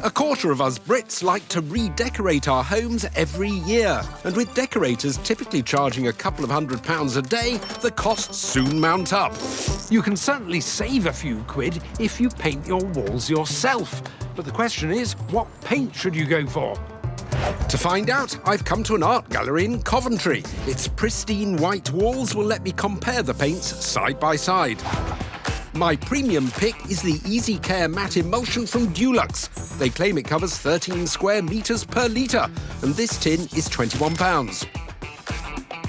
A quarter of us Brits like to redecorate our homes every year. And with decorators typically charging a couple of £100 a day, the costs soon mount up. You can certainly save a few quid if you paint your walls yourself. But the question is, what paint should you go for? To find out, I've come to an art gallery in Coventry. Its pristine white walls will let me compare the paints side by side. My premium pick is the Easy Care Matte Emulsion from Dulux. They claim it covers 13 square metres per litre, and this tin is £21.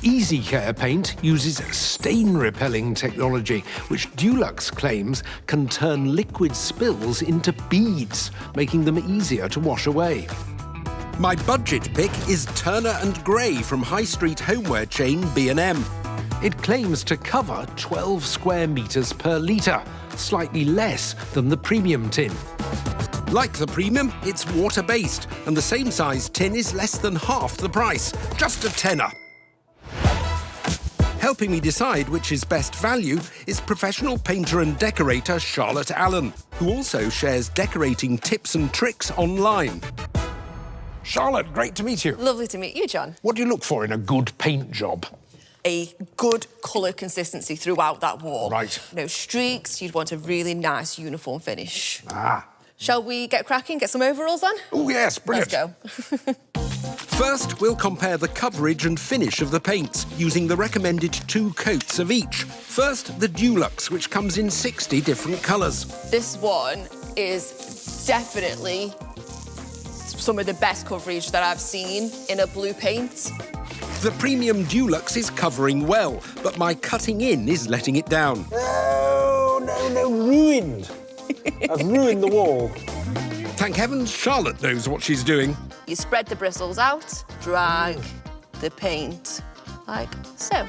Easy Care paint uses stain-repelling technology, which Dulux claims can turn liquid spills into beads, making them easier to wash away. My budget pick is Turner & Grey from high street homeware chain B&M. It claims to cover 12 square metres per litre, slightly less than the premium tin. Like the premium, it's water-based, and the same size tin is less than half the price, just a tenner. Helping me decide which is best value is professional painter and decorator Charlotte Allen, who also shares decorating tips and tricks online. Charlotte, great to meet you. Lovely to meet you, John. What do you look for in a good paint job? A good colour consistency throughout that wall. Right. No streaks, you'd want a really nice uniform finish. Ah. Shall we get cracking, get some overalls on? Oh, yes, brilliant. Let's go. First, we'll compare the coverage and finish of the paints, using the recommended 2 coats of each. First, the Dulux, which comes in 60 different colours. This one is definitely some of the best coverage that I've seen in a blue paint. The premium Dulux is covering well, but my cutting in is letting it down. No, ruined. I've ruined the wall. Thank heavens Charlotte knows what she's doing. You spread the bristles out, drag the paint like so.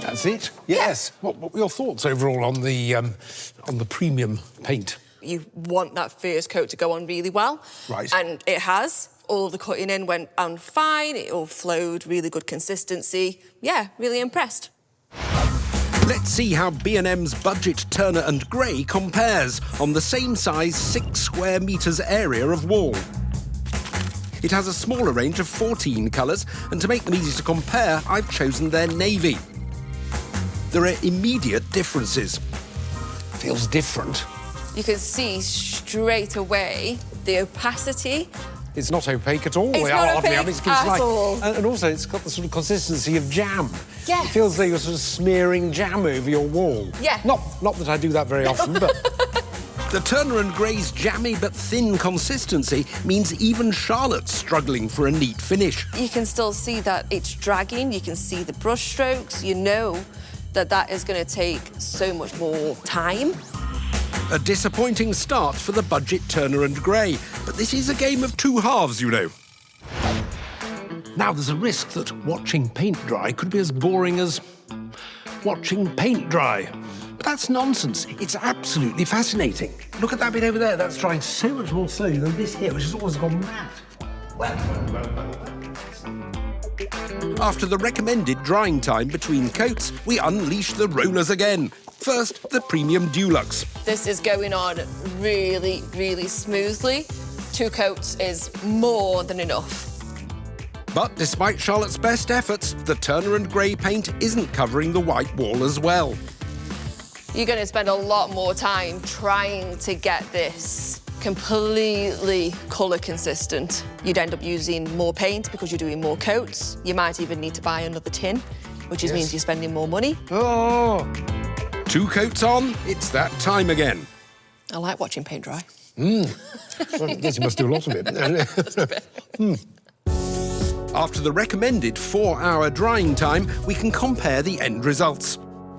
That's it? Yes. What were your thoughts overall on the premium paint? You want that first coat to go on really well. Right. And it has. All of the cutting in went on fine. It all flowed, really good consistency. Yeah, really impressed. Let's see how B&M's budget Turner & Grey compares on the same size 6 square metres area of wall. It has a smaller range of 14 colours, and to make them easy to compare, I've chosen their navy. There are immediate differences. Feels different. You can see straight away the opacity. It's not opaque at all. It's not opaque at all. And also, it's got the sort of consistency of jam. Yeah. It feels like you're sort of smearing jam over your wall. Yeah. Not that I do that very often, but... The Turner & Grey's jammy but thin consistency means even Charlotte's struggling for a neat finish. You can still see that it's dragging. You can see the brush strokes. You know that that is going to take so much more time. A disappointing start for the budget Turner & Grey, but this is a game of 2 halves, you know. Now, there's a risk that watching paint dry could be as boring as watching paint dry. But that's nonsense. It's absolutely fascinating. Look at that bit over there. That's drying so much more slowly than this here, which has always gone mad. After the recommended drying time between coats, we unleash the rollers again. First, the premium Dulux. This is going on really, really smoothly. 2 coats is more than enough. But despite Charlotte's best efforts, the Turner & Grey paint isn't covering the white wall as well. You're going to spend a lot more time trying to get this completely colour consistent. You'd end up using more paint because you're doing more coats. You might even need to buy another tin, which means you're spending more money. Oh! 2 coats on, it's that time again. I like watching paint dry. Well, I guess you must do a lot of it. Just a bit. After the recommended 4-hour drying time, we can compare the end results.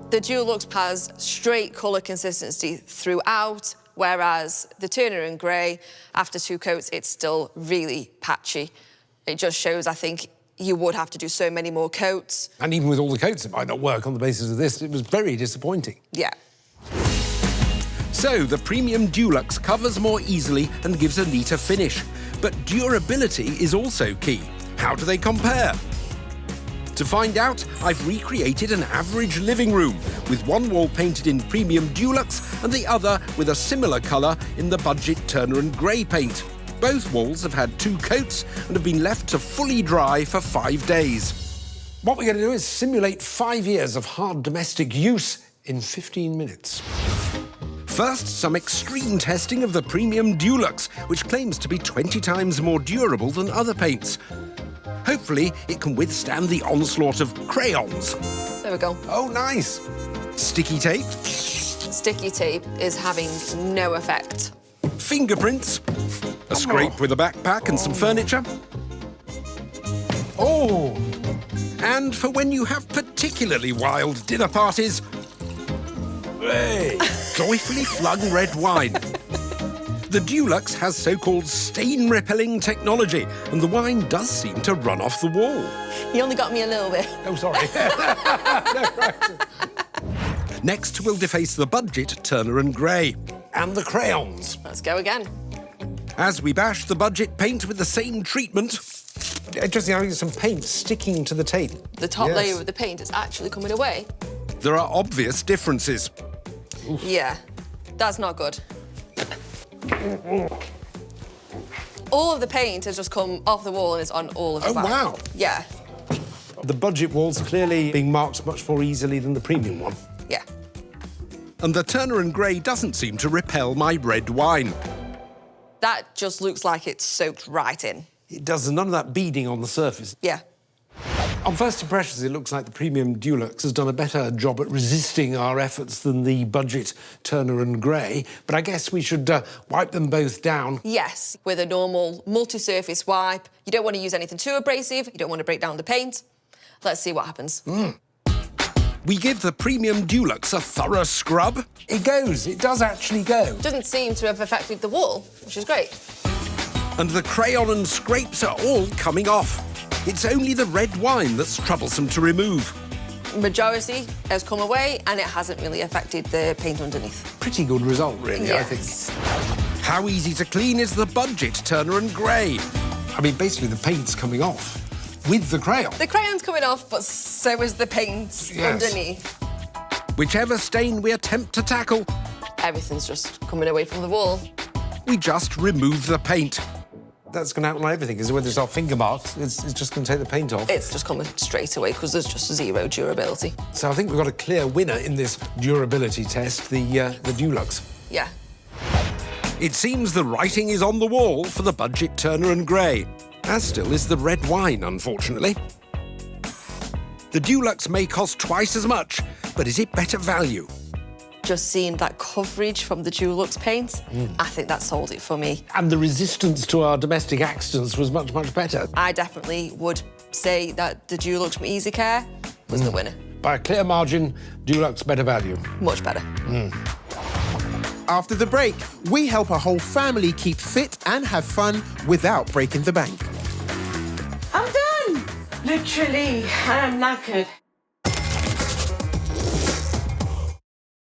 The Dulux has straight colour consistency throughout, whereas the Turner & Grey, after 2 coats, it's still really patchy. It just shows, I think, you would have to do so many more coats. And even with all the coats, it might not work on the basis of this. It was very disappointing. Yeah. So, the premium Dulux covers more easily and gives a neater finish. But durability is also key. How do they compare? To find out, I've recreated an average living room, with one wall painted in premium Dulux and the other with a similar colour in the budget Turner & Grey paint. Both walls have had 2 coats and have been left to fully dry for 5 days. What we're going to do is simulate 5 years of hard domestic use in 15 minutes. First, some extreme testing of the premium Dulux, which claims to be 20 times more durable than other paints. Hopefully, it can withstand the onslaught of crayons. There we go. Oh, nice. Sticky tape. Sticky tape is having no effect. Fingerprints. A scrape with a backpack and some furniture. Oh! And for when you have particularly wild dinner parties, Hey! joyfully flung red wine. The Dulux has so-called stain-repelling technology, and the wine does seem to run off the wall. You only got me a little bit. Oh, sorry. Next, we'll deface the budget Turner & Grey. And the crayons. Let's go again. As we bash the budget paint with the same treatment, Interesting, I think some paint sticking to the tape. The top Yes. layer of the paint is actually coming away. there are obvious differences. Yeah, that's not good. All of the paint has just come off the wall and it's on all of the Oh, back. wow. Yeah, The budget wall's clearly being marked much more easily than the premium one. yeah. And the Turner & Grey doesn't seem to repel my red wine. That just looks like it's soaked right in. It does none of that beading on the surface. Yeah. On first impressions, it looks like the premium Dulux has done a better job at resisting our efforts than the budget Turner & Grey, but I guess we should wipe them both down. Yes, with a normal multi-surface wipe. You don't want to use anything too abrasive. You don't want to break down the paint. Let's see what happens. We give the premium Dulux a thorough scrub. It goes. It does actually go. Doesn't seem to have affected the wall, which is great. And the crayon and scrapes are all coming off. It's only the red wine that's troublesome to remove. Majority has come away and it hasn't really affected the paint underneath. Pretty good result, really, I think. Yes. How easy to clean is the budget Turner & Grey? I mean, basically, the paint's coming off with the crayon. The crayon's coming off, but so is the paint Yes. underneath. Whichever stain we attempt to tackle, Everything's just coming away from the wall. we just remove the paint. That's going to outline everything, because whether it's our finger marks, it's just going to take the paint off. It's just coming straight away because there's just zero durability. So I think we've got a clear winner in this durability test, the Dulux. Yeah. It seems the writing is on the wall for the budget Turner & Grey, as still is the red wine, unfortunately. The Dulux may cost twice as much, but is it better value? Just seeing that coverage from the Dulux paint, I think that sold it for me. And the resistance to our domestic accidents was much, much better. I definitely would say that the Dulux from Easy Care was the winner. By a clear margin, Dulux better value. Much better. After the break, we help a whole family keep fit and have fun without breaking the bank. I'm done! Literally, I am knackered.